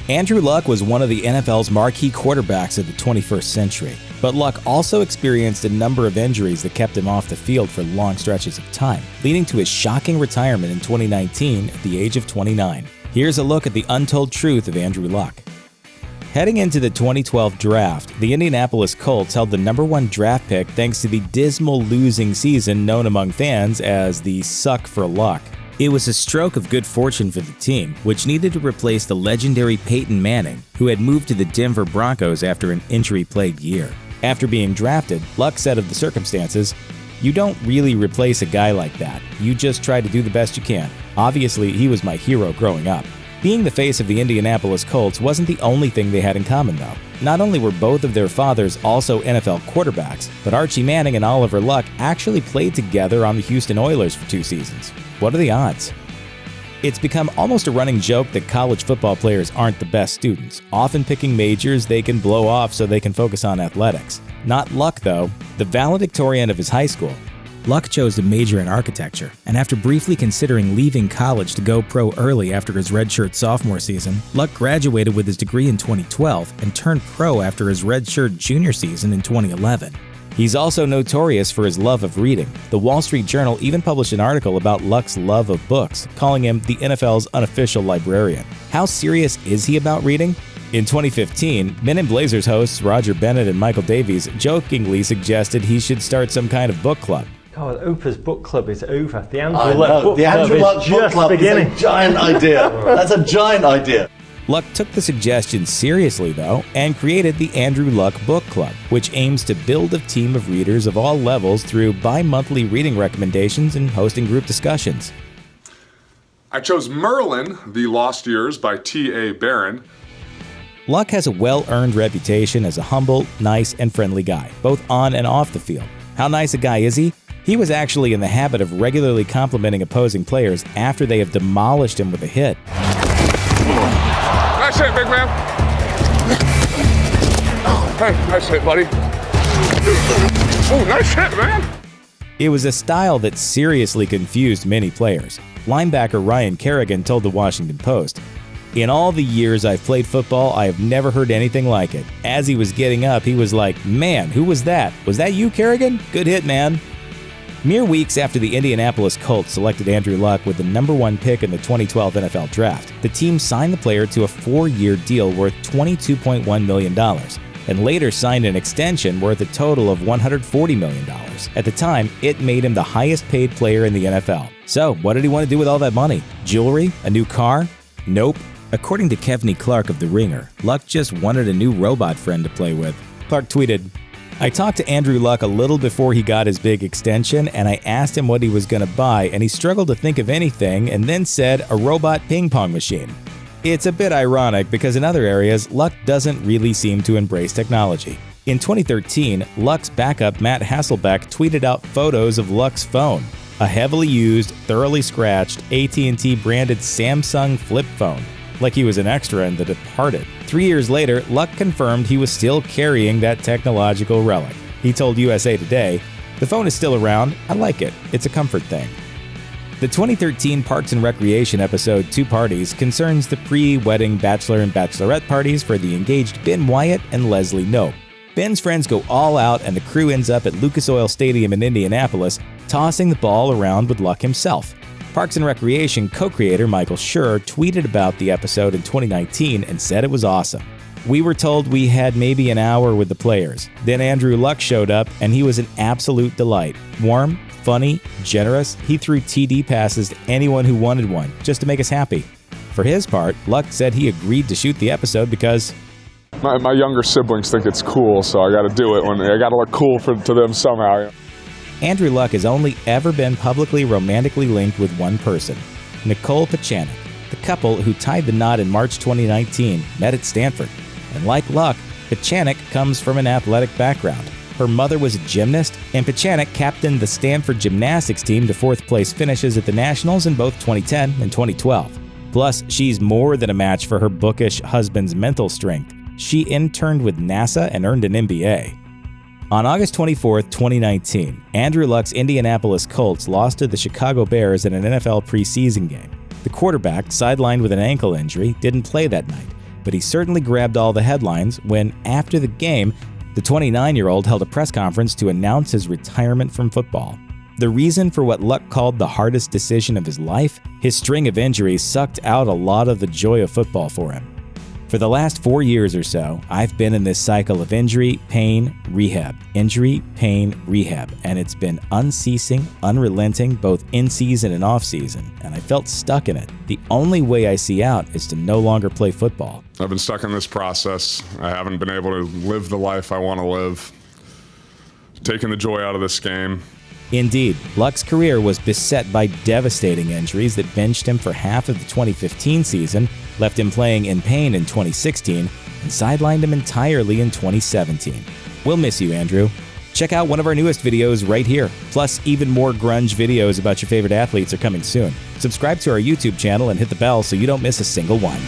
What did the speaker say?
Andrew Luck was one of the NFL's marquee quarterbacks of the 21st century, but Luck also experienced a number of injuries that kept him off the field for long stretches of time, leading to his shocking retirement in 2019 at the age of 29. Here's a look at the untold truth of Andrew Luck. Heading into the 2012 draft, the Indianapolis Colts held the #1 draft pick thanks to the dismal losing season known among fans as the Suck for Luck. It was a stroke of good fortune for the team, which needed to replace the legendary Peyton Manning, who had moved to the Denver Broncos after an injury-plagued year. After being drafted, Luck said of the circumstances, "You don't really replace a guy like that. You just try to do the best you can. Obviously, he was my hero growing up." Being the face of the Indianapolis Colts wasn't the only thing they had in common, though. Not only were both of their fathers also NFL quarterbacks, but Archie Manning and Oliver Luck actually played together on the Houston Oilers for 2 seasons. What are the odds? It's become almost a running joke that college football players aren't the best students, often picking majors they can blow off so they can focus on athletics. Not Luck, though. The valedictorian of his high school, Luck chose to major in architecture, and after briefly considering leaving college to go pro early after his redshirt sophomore season, Luck graduated with his degree in 2012 and turned pro after his redshirt junior season in 2011. He's also notorious for his love of reading. The Wall Street Journal even published an article about Luck's love of books, calling him the NFL's unofficial librarian. How serious is he about reading? In 2015, Men in Blazers hosts Roger Bennett and Michael Davies jokingly suggested he should start some kind of book club. God, Oprah's book club is over. The Andrew Luck book club is a giant idea. That's a giant idea. Luck took the suggestion seriously, though, and created the Andrew Luck Book Club, which aims to build a team of readers of all levels through bi-monthly reading recommendations and hosting group discussions. I chose Merlin, The Lost Years by T.A. Barron. Luck has a well-earned reputation as a humble, nice, and friendly guy, both on and off the field. How nice a guy is he? He was actually in the habit of regularly complimenting opposing players after they have demolished him with a hit. Nice hit, big man. Hey, nice hit, buddy. Oh, nice hit, man. It was a style that seriously confused many players. Linebacker Ryan Kerrigan told the Washington Post, "In all the years I've played football, I have never heard anything like it. As he was getting up, he was like, 'Man, who was that? Was that you, Kerrigan? Good hit, man.'" Mere weeks after the Indianapolis Colts selected Andrew Luck with the #1 pick in the 2012 NFL Draft, the team signed the player to a 4-year deal worth $22.1 million, and later signed an extension worth a total of $140 million. At the time, it made him the highest-paid player in the NFL. So, what did he want to do with all that money? Jewelry? A new car? Nope. According to Kevney Clark of The Ringer, Luck just wanted a new robot friend to play with. Clark tweeted, "I talked to Andrew Luck a little before he got his big extension, and I asked him what he was going to buy, and he struggled to think of anything and then said a robot ping pong machine." It's a bit ironic because in other areas, Luck doesn't really seem to embrace technology. In 2013, Luck's backup Matt Hasselbeck tweeted out photos of Luck's phone, a heavily used, thoroughly scratched AT&T branded Samsung flip phone, like he was an extra in The Departed. 3 years later, Luck confirmed he was still carrying that technological relic. He told USA Today, "The phone is still around. I like it. It's a comfort thing." The 2013 Parks and Recreation episode 2 Parties concerns the pre-wedding bachelor and bachelorette parties for the engaged Ben Wyatt and Leslie Knope. Ben's friends go all out and the crew ends up at Lucas Oil Stadium in Indianapolis, tossing the ball around with Luck himself. Parks and Recreation co-creator Michael Schur tweeted about the episode in 2019 and said it was awesome. "We were told we had maybe an hour with the players. Then Andrew Luck showed up and he was an absolute delight. Warm, funny, generous. He threw TD passes to anyone who wanted one, just to make us happy." For his part, Luck said he agreed to shoot the episode because My younger siblings think it's cool, so I got to do it. I got to look cool to them somehow. Andrew Luck has only ever been publicly romantically linked with one person, Nicole Pachanik. The couple, who tied the knot in March 2019, met at Stanford. And like Luck, Pachanik comes from an athletic background. Her mother was a gymnast, and Pachanik captained the Stanford gymnastics team to 4th-place finishes at the Nationals in both 2010 and 2012. Plus, she's more than a match for her bookish husband's mental strength. She interned with NASA and earned an MBA. On August 24, 2019, Andrew Luck's Indianapolis Colts lost to the Chicago Bears in an NFL preseason game. The quarterback, sidelined with an ankle injury, didn't play that night, but he certainly grabbed all the headlines when, after the game, the 29-year-old held a press conference to announce his retirement from football. The reason for what Luck called the hardest decision of his life? His string of injuries sucked out a lot of the joy of football for him. For the last 4 years or so, I've been in this cycle of injury, pain, rehab, injury, pain, rehab, and it's been unceasing, unrelenting, both in season and off season, and I felt stuck in it. The only way I see out is to no longer play football. I've been stuck in this process. I haven't been able to live the life I want to live, taking the joy out of this game. Indeed, Luck's career was beset by devastating injuries that benched him for half of the 2015 season, left him playing in pain in 2016, and sidelined him entirely in 2017. We'll miss you, Andrew. Check out one of our newest videos right here. Plus, even more grunge videos about your favorite athletes are coming soon. Subscribe to our YouTube channel and hit the bell so you don't miss a single one.